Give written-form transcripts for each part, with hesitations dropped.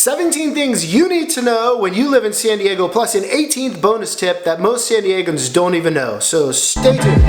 17 things you need to know when you live in San Diego, plus an 18th bonus tip that most San Diegans don't even know. So stay tuned.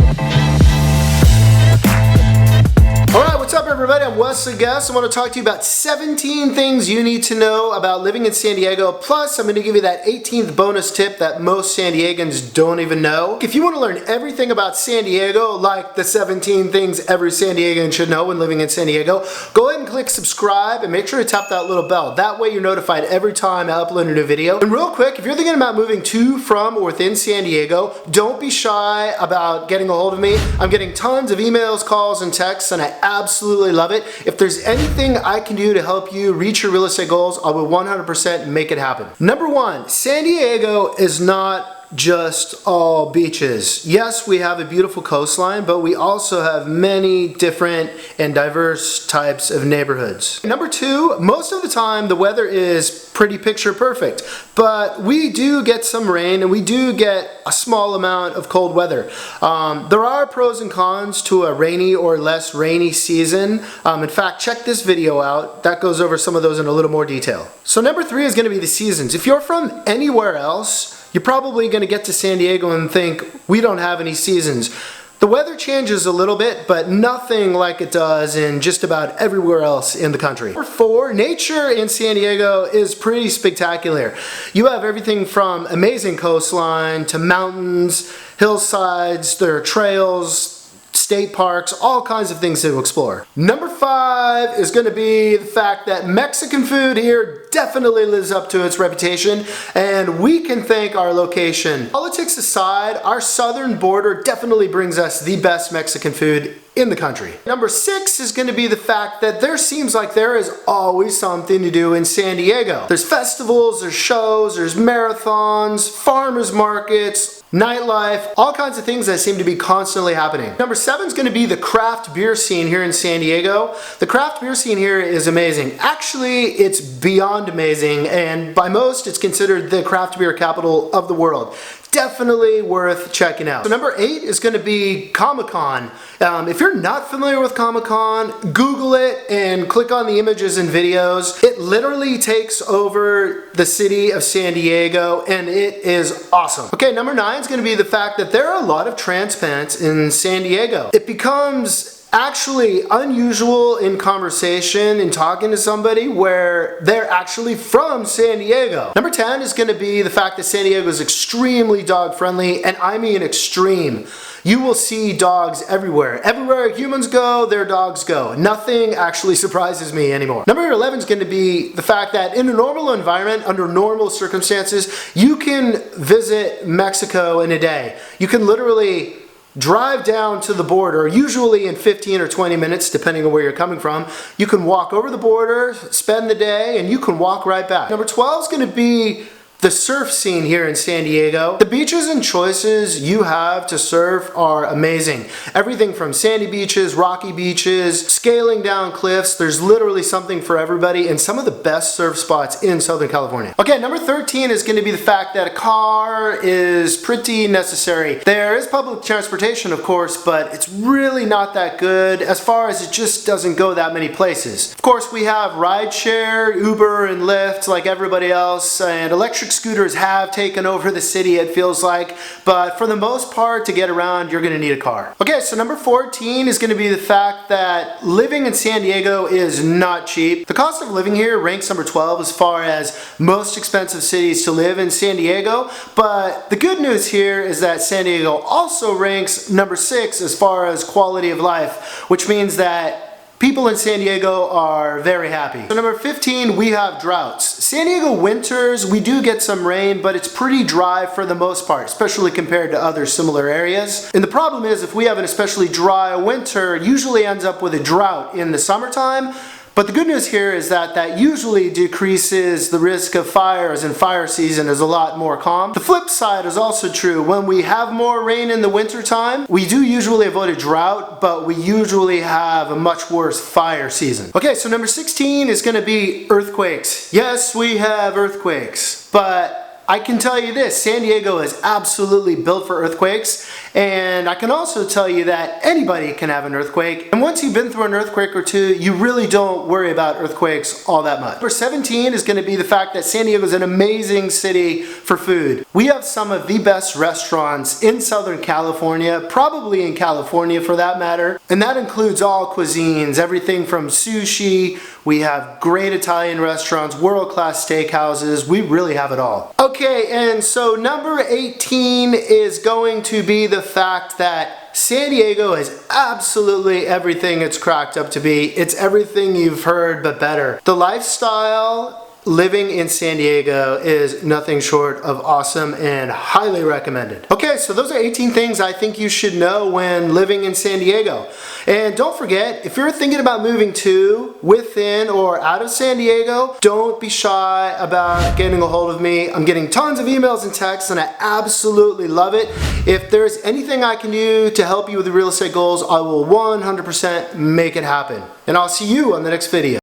Alright, what's up everybody? I'm Wesley Guest. I want to talk to you about 17 things you need to know about living in San Diego. Plus, I'm going to give you that 18th bonus tip that most San Diegans don't even know. If you want to learn everything about San Diego, like the 17 things every San Diegan should know when living in San Diego, go ahead and click subscribe and make sure to tap that little bell. That way you're notified every time I upload a new video. And real quick, if you're thinking about moving to, from, or within San Diego, don't be shy about getting a hold of me. I'm getting tons of emails, calls, and texts, and I absolutely love it. If there's anything I can do to help you reach your real estate goals, I will 100% make it happen. Number one, San Diego is not just all beaches. Yes, we have a beautiful coastline, but we also have many different and diverse types of neighborhoods. Number two, most of the time the weather is pretty picture perfect, but we do get some rain and we do get a small amount of cold weather. There are pros and cons to a rainy or less rainy season. In fact, check this video out. That goes over some of those in a little more detail. So number three is going to be the seasons. If you're from anywhere else, you're probably going to get to San Diego and think, we don't have any seasons. The weather changes a little bit, but nothing like it does in just about everywhere else in the country. Number four, nature in San Diego is pretty spectacular. You have everything from amazing coastline to mountains, hillsides, there are trails, state parks, all kinds of things to explore. Number five is going to be the fact that Mexican food here definitely lives up to its reputation, and we can thank our location. Politics aside, our southern border definitely brings us the best Mexican food in the country. Number six is going to be the fact that there seems like there is always something to do in San Diego. There's festivals, there's shows, there's marathons, farmers markets, nightlife, all kinds of things that seem to be constantly happening. Number seven is going to be the craft beer scene here in San Diego. The craft beer scene here is amazing. Actually, it's beyond amazing, and by most, it's considered the craft beer capital of the world. Definitely worth checking out. So number eight is going to be Comic-Con. If you're not familiar with Comic-Con, Google it and click on the images and videos. It literally takes over the city of San Diego and it is awesome. Okay, number nine is going to be the fact that there are a lot of transplants in San Diego. It becomes actually unusual in conversation and talking to somebody where they're actually from San Diego. Number 10 is going to be the fact that San Diego is extremely dog friendly, and I mean extreme. You will see dogs everywhere. Everywhere humans go, their dogs go. Nothing actually surprises me anymore. Number 11 is going to be the fact that in a normal environment, under normal circumstances, you can visit Mexico in a day. You can literally drive down to the border, usually in 15 or 20 minutes, depending on where you're coming from. You can walk over the border, spend the day, and you can walk right back. Number 12 is going to be the surf scene here in San Diego. The beaches and choices you have to surf are amazing. Everything from sandy beaches, rocky beaches, scaling down cliffs. There's literally something for everybody and some of the best surf spots in Southern California. Okay, number 13 is going to be the fact that a car is pretty necessary. There is public transportation, of course, but it's really not that good as far as it just doesn't go that many places. Of course, we have rideshare, Uber, and Lyft like everybody else, and electric scooters have taken over the city, it feels like, but for the most part, to get around, you're going to need a car. Okay, so number 14 is going to be the fact that living in San Diego is not cheap. The cost of living here ranks number 12 as far as most expensive cities to live in San Diego, but the good news here is that San Diego also ranks number 6 as far as quality of life, which means that people in San Diego are very happy. So number 15, we have droughts. San Diego winters, we do get some rain, but it's pretty dry for the most part, especially compared to other similar areas. And the problem is, if we have an especially dry winter, it usually ends up with a drought in the summertime. But the good news here is that that usually decreases the risk of fires, and fire season is a lot more calm. The flip side is also true. When we have more rain in the winter time, we do usually avoid a drought, but we usually have a much worse fire season. Okay, so number 16 is going to be earthquakes. Yes, we have earthquakes, but I can tell you this, San Diego is absolutely built for earthquakes, and I can also tell you that anybody can have an earthquake, and once you've been through an earthquake or two, you really don't worry about earthquakes all that much. Number 17 is going to be the fact that San Diego is an amazing city for food. We have some of the best restaurants in Southern California, probably in California for that matter, and that includes all cuisines, everything from sushi. We have great Italian restaurants, world-class steakhouses. We really have it all. Okay, and so number 18 is going to be the fact that San Diego is absolutely everything it's cracked up to be. It's everything you've heard, but better. The lifestyle living in San Diego is nothing short of awesome and highly recommended. Okay, so those are 18 things I think you should know when living in San Diego. And don't forget, if you're thinking about moving to, within, or out of San Diego, don't be shy about getting a hold of me. I'm getting tons of emails and texts and I absolutely love it. If there's anything I can do to help you with the real estate goals, I will 100% make it happen. And I'll see you on the next video.